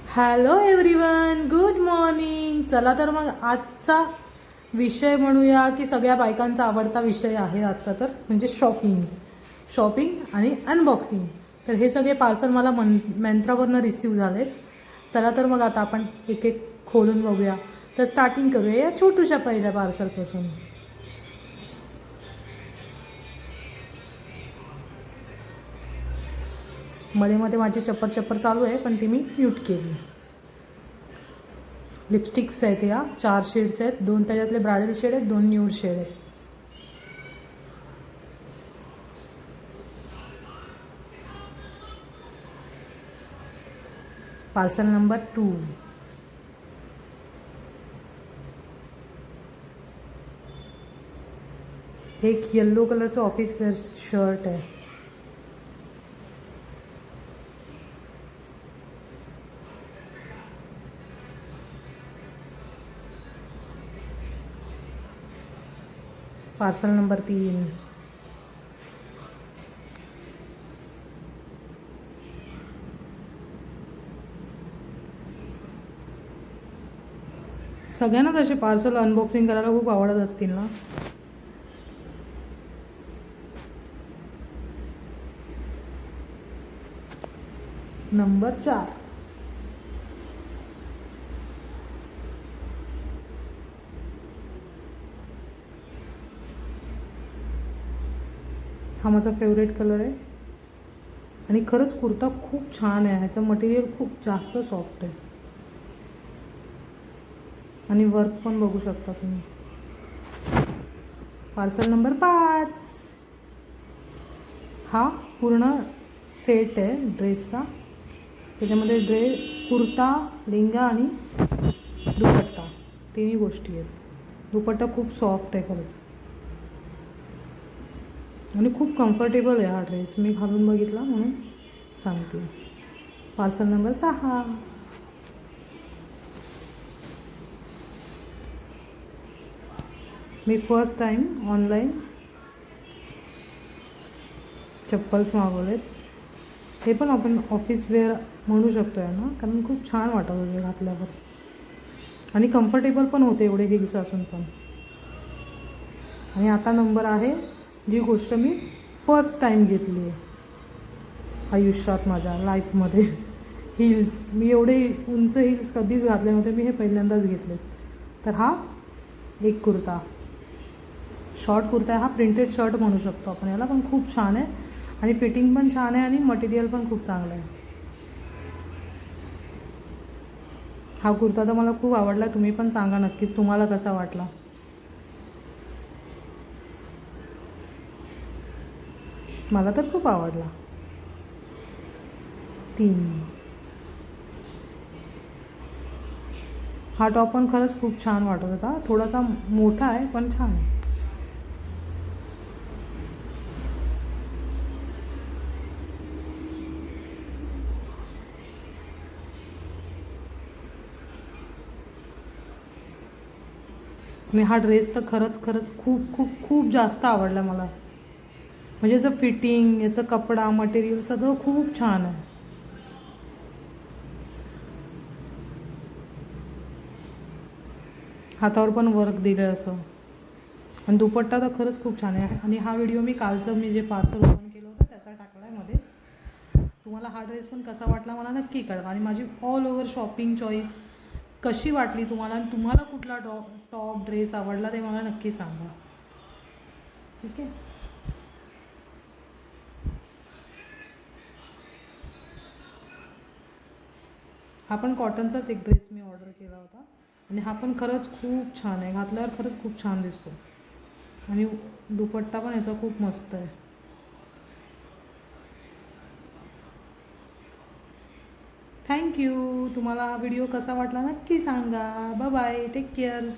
Hello everyone, good morning. चला तर मग आजचा विषय म्हणूया की सगळ्या बायकांचा आवडता विषय आहे आजचा, तर म्हणजे शॉपिंग आणि अनबॉक्सिंग. तर हे सगळे पार्सल मला मंत्रावरनं रिसीव झालेत. चला तर मग आता आपण एक एक खोलून बघूया. तर स्टार्टिंग करूया या छोटूशा पहिल्या पार्सलपासून. मध्ये मध्ये माझी चप्पर चालू आहे, पण ती मी म्यूट केली. लिपस्टिक्स आहेत, या 4 शेड्स आहेत. 2 त्याच्यातले ब्रायडल शेड आहेत, 2 न्यूड शेड आहेत. Parcel number 2. एक येल्लो कलरचं ऑफिस वेअर शर्ट आहे. Parcel number 3. सगळ्यांनाच असे पार्सल अनबॉक्सिंग करायला खूप आवडत असतील ना. नंबर 4. हा माझा फेवरेट कलर आहे आणि खरंच कुर्ता खूप छान आहे. ह्याचं मटेरियल खूप जास्त सॉफ्ट आहे आणि वर्क पण बघू शकता तुम्ही. Parcel number 5. हा पूर्ण सेट आहे ड्रेसचा. त्याच्यामध्ये कुर्ता, लेंगा आणि दुपट्टा, तिन्ही गोष्टी आहेत. दुपट्टा खूप सॉफ्ट आहे खरंच आणि खूप कम्फर्टेबल आहे हा ड्रेस. मी घालून बघितला म्हणून सांगते. Parcel number 6. मी फर्स्ट टाईम ऑनलाईन चप्पल्स मागवलेत. हे पण आपण ऑफिस वेअर म्हणू शकतो आहे ना, कारण खूप छान वाटत होते घातल्यावर आणि कम्फर्टेबल पण होते एवढे हिल्स असून पण. आणि आता नंबर आहे जी गोष्ट मी फर्स्ट टाईम घेतली आहे आयुष्यात माझ्या लाईफमध्ये. हिल्स. मी एवढे उंच हिल्स कधीच घातले नव्हते, मी हे पहिल्यांदाच घेतले. तर हा एक कुर्ता, शॉर्ट कुर्ता आहे. हा प्रिंटेड शर्ट म्हणू शकतो आपण याला, पण खूप छान आहे आणि फिटिंग पण छान आहे आणि मटेरियल पण खूप चांगलं आहे. हा कुर्ता तर मला खूप आवडला. तुम्ही पण सांगा नक्कीच तुम्हाला कसा वाटला. मला तर खूप आवडला. 3. हा टॉप पण खरंच खूप छान वाटत होता. थोडासा मोठा आहे पण छान आहे. आणि हा ड्रेस तर खरंच खूप खूप खूप जास्त आवडला मला. म्हणजे याचं फिटिंग, याचं कपडा, मटेरियल सगळं खूप छान आहे. हातावर पण वर्क दिलं आहे असं. आणि दुपट्टा तर खरंच खूप छान आहे. आणि हा व्हिडिओ मी कालचं मी जे पार्सल ओपन केलं होतं त्याचा टाकला आहे मध्येच. तुम्हाला हा ड्रेस पण कसा वाटला मला नक्की कळवा. आणि माझी ऑल ओव्हर शॉपिंग चॉईस कशी वाटली तुम्हाला आणि तुम्हाला कुठला टॉप ड्रेस आवडला ते मला नक्की सांगा. ठीक आहे. हा पण कॉटनचाच एक ड्रेस मी ऑर्डर केला होता आणि हा पण खरंच खूप छान आहे. घातल्यावर खरंच खूप छान दिसतो आणि दुपट्टा पण याचा खूप मस्त आहे. थँक्यू. तुम्हाला हा व्हिडिओ कसा वाटला नक्की सांगा. Bye bye. Take care.